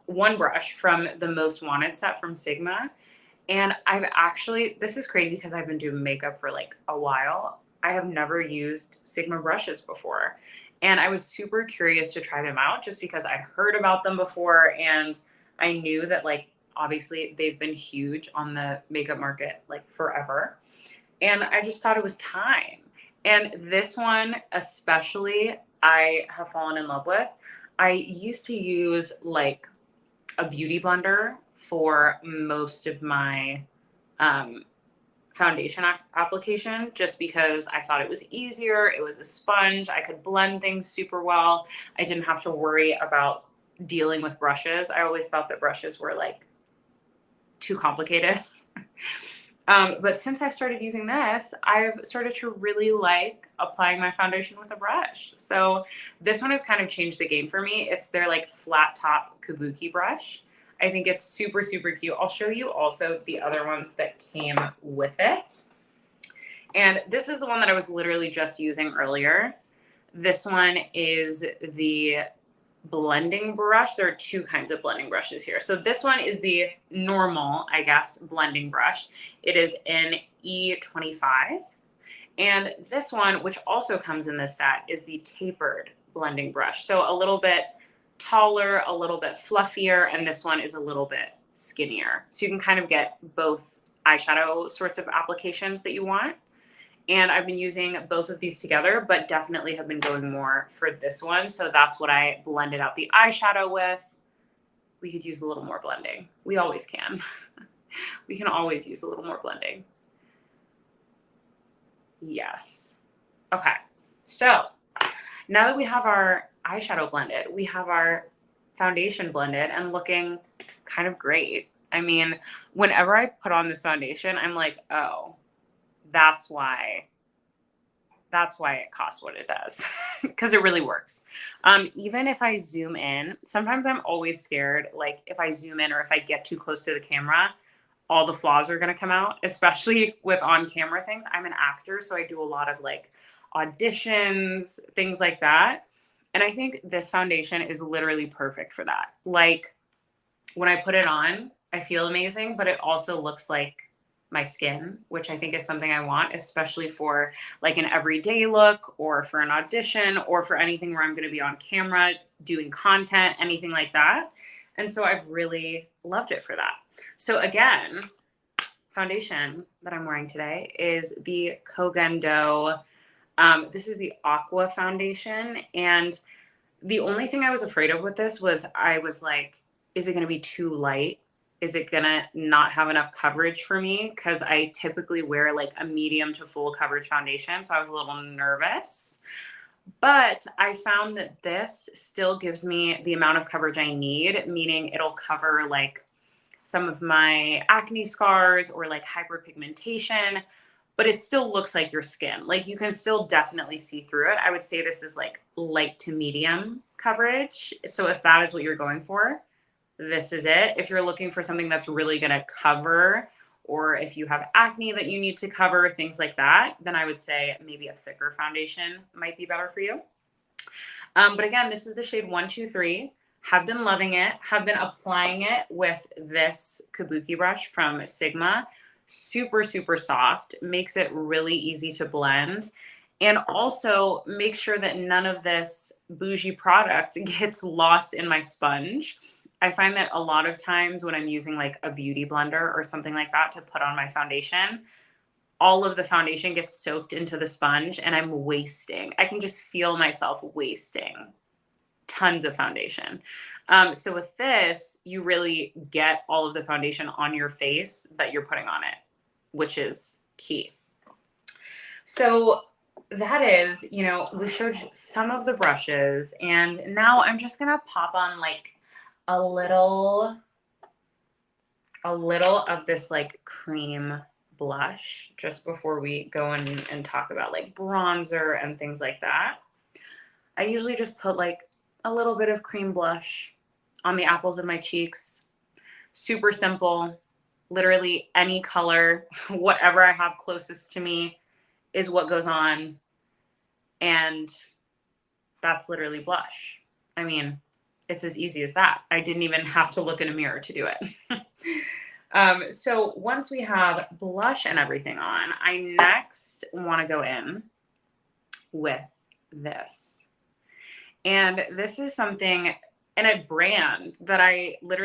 one brush from the Most Wanted set from Sigma. And this is crazy because I've been doing makeup for like a while. I have never used Sigma brushes before. And I was super curious to try them out just because I'd heard about them before. And I knew that, like, obviously they've been huge on the makeup market like forever. And I just thought it was time. And this one, especially, I have fallen in love with. I used to use like a beauty blender for most of my um, foundation application just because I thought it was easier. It was a sponge. I could blend things super well. I didn't have to worry about dealing with brushes. I always thought that brushes were like too complicated. But since I've started using this, I've started to really like applying my foundation with a brush. So this one has kind of changed the game for me. It's their like flat top kabuki brush. I think it's super, super cute. I'll show you also the other ones that came with it. And this is the one that I was literally just using earlier. This one is the blending brush. There are two kinds of blending brushes here. So this one is the normal, I guess, blending brush. It is in E25. And this one, which also comes in this set, is the tapered blending brush. So a little bit taller, a little bit fluffier, and this one is a little bit skinnier. So you can kind of get both eyeshadow sorts of applications that you want. And I've been using both of these together, but definitely have been going more for this one. So that's what I blended out the eyeshadow with. We could use a little more blending. We always can. We can always use a little more blending. Yes. Okay. So now that we have our eyeshadow blended, we have our foundation blended and looking kind of great. I mean, whenever I put on this foundation, I'm like, oh, that's why it costs what it does, because it really works. Even if I zoom in, sometimes I'm always scared, like if I zoom in or if I get too close to the camera, all the flaws are going to come out, especially with on camera things. I'm an actor, so I do a lot of like auditions, things like that. And I think this foundation is literally perfect for that. Like when I put it on, I feel amazing, but it also looks like my skin, which I think is something I want, especially for like an everyday look or for an audition or for anything where I'm going to be on camera doing content, anything like that. And so I've really loved it for that. So again, foundation that I'm wearing today is the Kogendo. This is the Aqua foundation. And the only thing I was afraid of with this was I was like, is it going to be too light? Is it going to not have enough coverage for me? Because I typically wear like a medium to full coverage foundation. So I was a little nervous. But I found that this still gives me the amount of coverage I need, meaning it'll cover like some of my acne scars or like hyperpigmentation, but it still looks like your skin. Like you can still definitely see through it. I would say this is like light to medium coverage. So if that is what you're going for, this is it. If you're looking for something that's really going to cover, or if you have acne that you need to cover, things like that, then I would say maybe a thicker foundation might be better for you. But again, this is the shade 123. Have been loving it. Have been applying it with this kabuki brush from Sigma. Super, super soft. Makes it really easy to blend. And also make sure that none of this bougie product gets lost in my sponge. I find that a lot of times when I'm using like a beauty blender or something like that to put on my foundation, all of the foundation gets soaked into the sponge and I'm wasting. I can just feel myself wasting tons of foundation. So with this, you really get all of the foundation on your face that you're putting on it, which is key. So that is, we showed some of the brushes, and now I'm just going to pop on like a little of this like cream blush just before we go in and talk about like bronzer and things like that. I usually just put like a little bit of cream blush on the apples of my cheeks. Super simple, literally any color, whatever I have closest to me is what goes on. And that's literally blush. I mean, It's as easy as that. I didn't even have to look in a mirror to do it. So once we have blush and everything on, I next want to go in with this. And this is something and a brand that I literally